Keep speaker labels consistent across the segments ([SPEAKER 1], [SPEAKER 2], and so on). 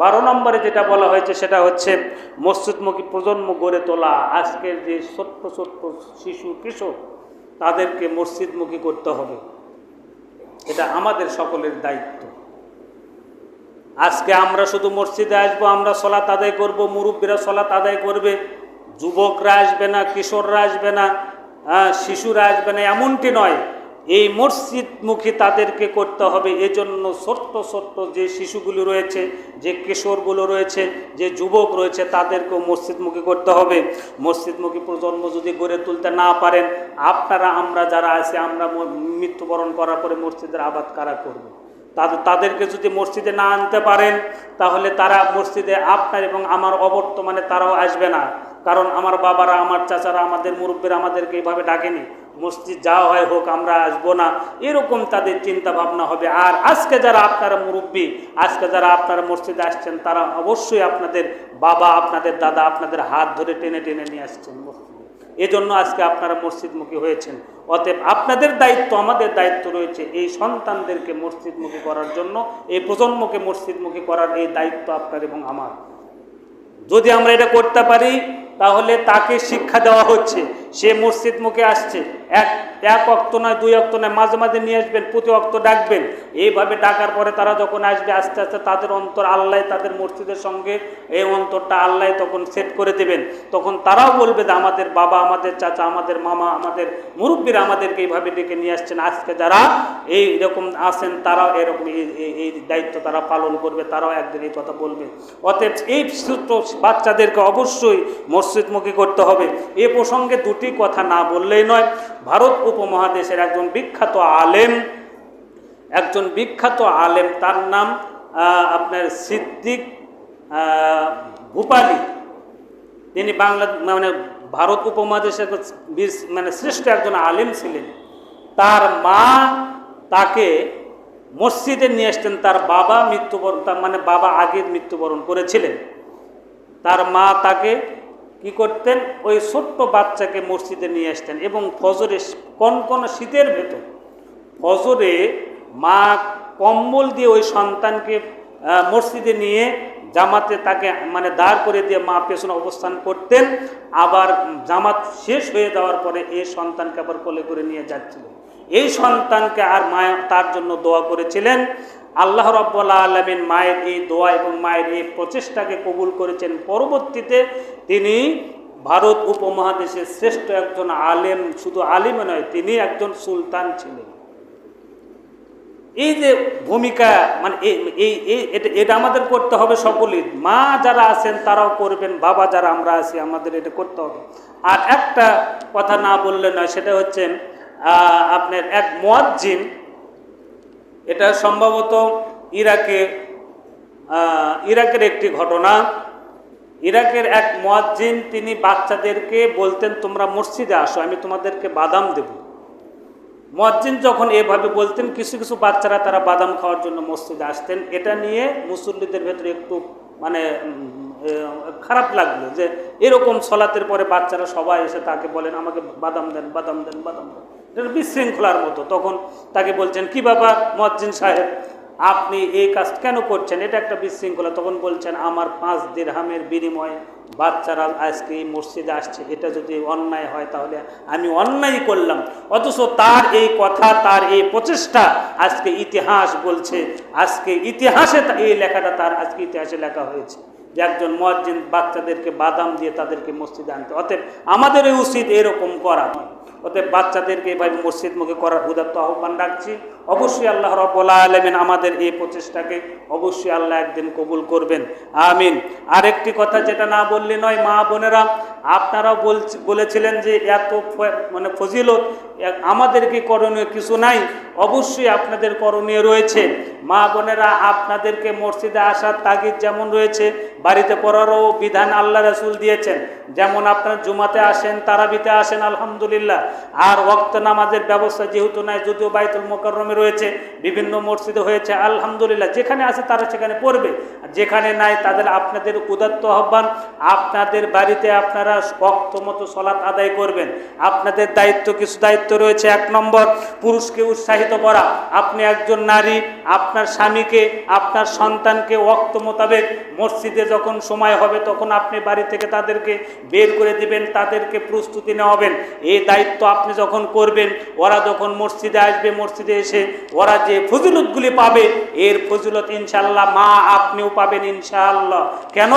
[SPEAKER 1] 12 নম্বরে যেটা বলা হয়েছে সেটা হচ্ছে মসজিদমুখী প্রজন্ম গড়ে তোলা। আজকের যে ছোট্ট ছোট্ট শিশু কিশোর তাদেরকে মসজিদমুখী করতে হবে, এটা আমাদের সকলের দায়িত্ব। আজকে আমরা শুধু মসজিদে আসবো, আমরা সলাত আদায় করব, মুরব্বীরা সলাত আদায় করবে, যুবকরা আসবে না, কিশোররা আসবে না, শিশুরা আসবে না, এমনটি নয়। এই মসজিদমুখী তাদেরকে করতে হবে। এজন্য ছোট্ট ছোট্ট যে শিশুগুলো রয়েছে, যে কিশোরগুলো রয়েছে, যে যুবক রয়েছে, তাদেরকেও মসজিদমুখী করতে হবে। মসজিদমুখী প্রজন্ম যদি গড়ে তুলতে না পারেন, আপনারা আমরা যারা আছে, আমরা মৃত্যুবরণ করার পরে মসজিদের আবাদ কারা করবে? তাদেরকে যদি মসজিদে না আনতে পারেন, তাহলে তারা মসজিদে আপনার এবং আমার অবর্তমানে তারাও আসবে না। কারণ আমার বাবারা, আমার চাচারা, আমাদের মুরব্বীরা আমাদেরকে এইভাবে ডাকেনি, মসজিদ যা হয় হোক, আমরা আসবো না, এরকম তাদের চিন্তা ভাবনা হবে। আর আজকে যারা আপনারা মুরব্বী, আজকে যারা আপনারা মসজিদে আসছেন, তারা অবশ্যই আপনাদের বাবা, আপনাদের দাদা আপনাদের হাত ধরে টেনে টেনে নিয়ে আসছেন মসজিদে। এজন্য আজকে আপনারা মসজিদমুখী হয়েছেন। অতএব আপনাদের দায়িত্ব, আমাদের দায়িত্ব রয়েছে এই সন্তানদেরকে মসজিদমুখী করার জন্য, এই প্রজন্মকে মসজিদমুখী করার এই দায়িত্ব আপনার এবং আমার। যদি আমরা এটা করতে পারি, তাহলে তাকে শিক্ষা দেওয়া হচ্ছে, সে মসজিদমুখী আসছে। এক ওয়াক্ত নয়, 2 ওয়াক্ত নয়, মাঝে মাঝে নিয়ে আসবেন, প্রতি ওয়াক্ত ডাকবেন। এইভাবে ডাকার পরে তারা যখন আসবে, আস্তে আস্তে তাদের অন্তর আল্লাহ, তাদের মসজিদের সঙ্গে এই অন্তরটা আল্লাহ তখন সেট করে দেবেন। তখন তারাও বলবে যে আমাদের বাবা, আমাদের চাচা, আমাদের মামা, আমাদের মুরব্বীরা আমাদেরকে এইভাবে ডেকে নিয়ে আসছেন। আজকে যারা এইরকম আছেন, তারাও এরকম এই দায়িত্ব তারা পালন করবে, তারাও একদিন এই কথা বলবে। অতএব এই ছোট বাচ্চাদেরকে অবশ্যই মসজিদমুখী করতে হবে। এ প্রসঙ্গে দুটি কথা না বললেই নয়। ভারত উপমহাদেশের একজন বিখ্যাত আলেম, তার নাম আপনার সিদ্দিক ভূপালী। তিনি ভারত উপমহাদেশের শ্রেষ্ঠ একজন আলেম ছিলেন। তার মা তাকে মসজিদে নিয়ে আসতেন। তার বাবা বাবা আগে মৃত্যুবরণ করেছিলেন। তার মা তাকে কি করতেন, ওই ছোট্ট বাচ্চাকে মসজিদে নিয়ে আসতেন এবং ফজরে, কনকন শীতের ভেতর ফজরে মা কম্বল দিয়ে ওই সন্তানকে মসজিদে নিয়ে জামাতে তাকে দাঁড় করে দিয়ে মা পেছনে অবস্থান করতেন। আবার জামাত শেষ হয়ে যাওয়ার পরে এই সন্তানকে আবার কোলে করে নিয়ে যাচ্ছিলেন। এই সন্তানকে আর মা তার জন্য দোয়া করেছিলেন। আল্লাহ রাব্বুল আলামিন মায়ের এই দোয়া এবং মায়ের এই প্রচেষ্টাকে কবুল করেছেন। পরবর্তীতে তিনি ভারত উপমহাদেশের শ্রেষ্ঠ একজন আলেম, শুধু আলেম নয়, তিনি একজন সুলতান ছিলেন। এই যে ভূমিকা, এটা আমাদের করতে হবে সকলেই। মা যারা আছেন তারাও করবেন, বাবা যারা আমরা আছি আমাদের এটা করতে হবে। আর একটা কথা না বললে নয়, সেটা হচ্ছে আপনার এক মুয়াজ্জিন, এটা সম্ভবত ইরাকের একটি ঘটনা। ইরাকের এক মুয়াজ্জিন, তিনি বাচ্চাদেরকে বলতেন তোমরা মসজিদে আসো, আমি তোমাদেরকে বাদাম দেব। মুয়াজ্জিন যখন এভাবে বলতেন, কিছু কিছু বাচ্চারা তারা বাদাম খাওয়ার জন্য মসজিদে আসতেন। এটা নিয়ে মুসল্লিদের ভেতরে একটু খারাপ লাগলো যে এরকম সলাতের পরে বাচ্চারা সবাই এসে তাকে বলেন আমাকে বাদাম দেন, বাদাম দেন, বাদাম দেন। এটা বিশৃঙ্খলার মতো। তখন তাকে বলছেন, কি বাবা মুয়াজ্জিন সাহেব, আপনি এই কাজ কেন করছেন? এটা একটা বিশৃঙ্খলা। তখন বলছেন, আমার 5 দিরহামের বিনিময়ে বাচ্চারা আজকে এই মসজিদে আসছে, এটা যদি অন্যায় হয় তাহলে আমি অন্যায় করলাম। অথচ তার এই কথা, তার এই প্রচেষ্টা আজকে ইতিহাস বলছে, আজকে ইতিহাসে এই লেখাটা তার আজকে ইতিহাসে লেখা হয়েছে যে একজন মুয়াজ্জিন বাচ্চাদেরকে বাদাম দিয়ে তাদেরকে মসজিদে আনতে। অতএব আমাদের উচিত এরকম করা। অতএব বাচ্চাদেরকে এভাবে মসজিদমুখী করার উদাত্ত আহ্বান রাখছি। অবশ্যই আল্লাহ রাব্বুল আলামিন আমাদের এই প্রচেষ্টাকে অবশ্যই আল্লাহ একদিন কবুল করবেন, আমিন। আরেকটি কথা যেটা না বললে নয়, মা বোনেরা আপনারাও বলেছিলেন যে এত ফজিলত, আমাদেরকে করণীয় কিছু নাই। অবশ্যই আপনাদের করণীয় রয়েছে। মা বোনেরা আপনাদেরকে মসজিদে আসার তাগিদ যেমন রয়েছে, বাড়িতে পড়ারও বিধান আল্লাহ রাসূল দিয়েছেন। যেমন আপনার জুমাতে আসেন, তারাবিতে আসেন, আলহামদুলিল্লাহ। আর ওয়াক্ত নামাজের ব্যবস্থা যেহেতু নাই, যদিও বাইতুল মুকাররমে রয়েছে, বিভিন্ন মসজিদে হয়েছে, আলহামদুলিল্লাহ। যেখানে আছে তারা সেখানে পড়বে, যেখানে নাই তাদের আপনাদের উদাত্ত আহ্বান, আপনাদের বাড়িতে আপনারা ওয়াক্ত মতো সালাত আদায় করবেন। আপনাদের দায়িত্ব, কিছু দায়িত্ব মধ্যে রয়েছে 1 নম্বর পুরুষকে উৎসাহিত করা। আপনি একজন নারী আপনার স্বামীকে, আপনার সন্তানকে ওয়াক্ত মোতাবেক মসজিদে যখন সময় হবে তখন আপনি বাড়ি থেকে তাদেরকে বের করে দিবেন, তাদেরকে প্রস্তুতি নেওয়াবেন। এই দায়িত্ব আপনি যখন করবেন, ওরা যখন মসজিদে আসবে, মসজিদে এসে ওরা যে ফজিলতগুলি পাবে, এর ফজিলত ইনশাআল্লাহ মা আপনিও পাবেন ইনশাআল্লাহ। কেন?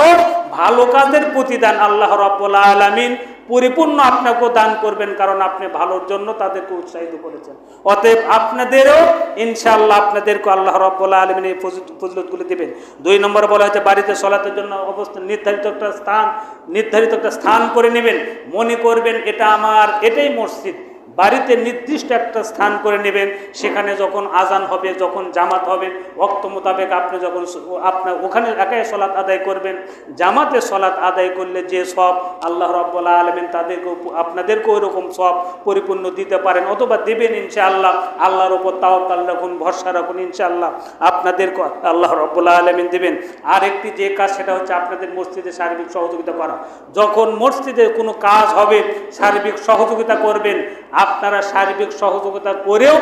[SPEAKER 1] ভালো কাজের প্রতিদান আল্লাহ রাব্বুল আলামিন পরিপূর্ণ আপনাকেও দান করবেন, কারণ আপনি ভালোর জন্য তাদেরকে উৎসাহিত করেছেন। অতএব আপনাদেরও ইনশাআল্লাহ আপনাদেরকে আল্লাহ রাব্বুল আলামিন এই ফজিলতগুলি দেবেন। 2 নম্বর বলা হয়েছে বাড়িতে সলাতের জন্য অবস্থান নির্ধারিত একটা স্থান করে নেবেন। মনে করবেন এটা আমার, এটাই মসজিদ। বাড়িতে নির্দিষ্ট একটা স্থান করে নেবেন, সেখানে যখন আজান হবে, যখন জামাত হবে, ওয়াক্ত মোতাবেক আপনি যখন আপনার ওখানে একাই সলাত আদায় করবেন। জামাতে সলাত আদায় করলে যে সব আল্লাহ রাব্বুল আলামিন তাদেরকে আপনাদেরকে ওই রকম সব পরিপূর্ণ দিতে পারেন, অথবা দেবেন ইনশাআল্লাহ। আল্লাহর উপর তাওয়াক্কাল রাখুন, ভরসা রাখুন, ইনশাআল্লাহ আপনাদেরকে আল্লাহ রাব্বুল আলামিন দেবেন। আর একটি যে কাজ, সেটা হচ্ছে আপনাদের মসজিদে সার্বিক সহযোগিতা করা। যখন মসজিদে কোনো কাজ হবে সার্বিক সহযোগিতা করবেন। আপনারা সার্বিক সহযোগিতা করেও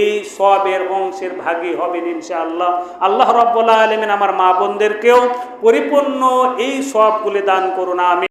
[SPEAKER 1] এই সওয়াবের অংশের ভাগী হবেন ইনশাআল্লাহ। আল্লাহ রাব্বুল আলামিন আমার মা বোনদেরকেও পরিপূর্ণ এই সওয়াবগুলি দান করুন, আমিন।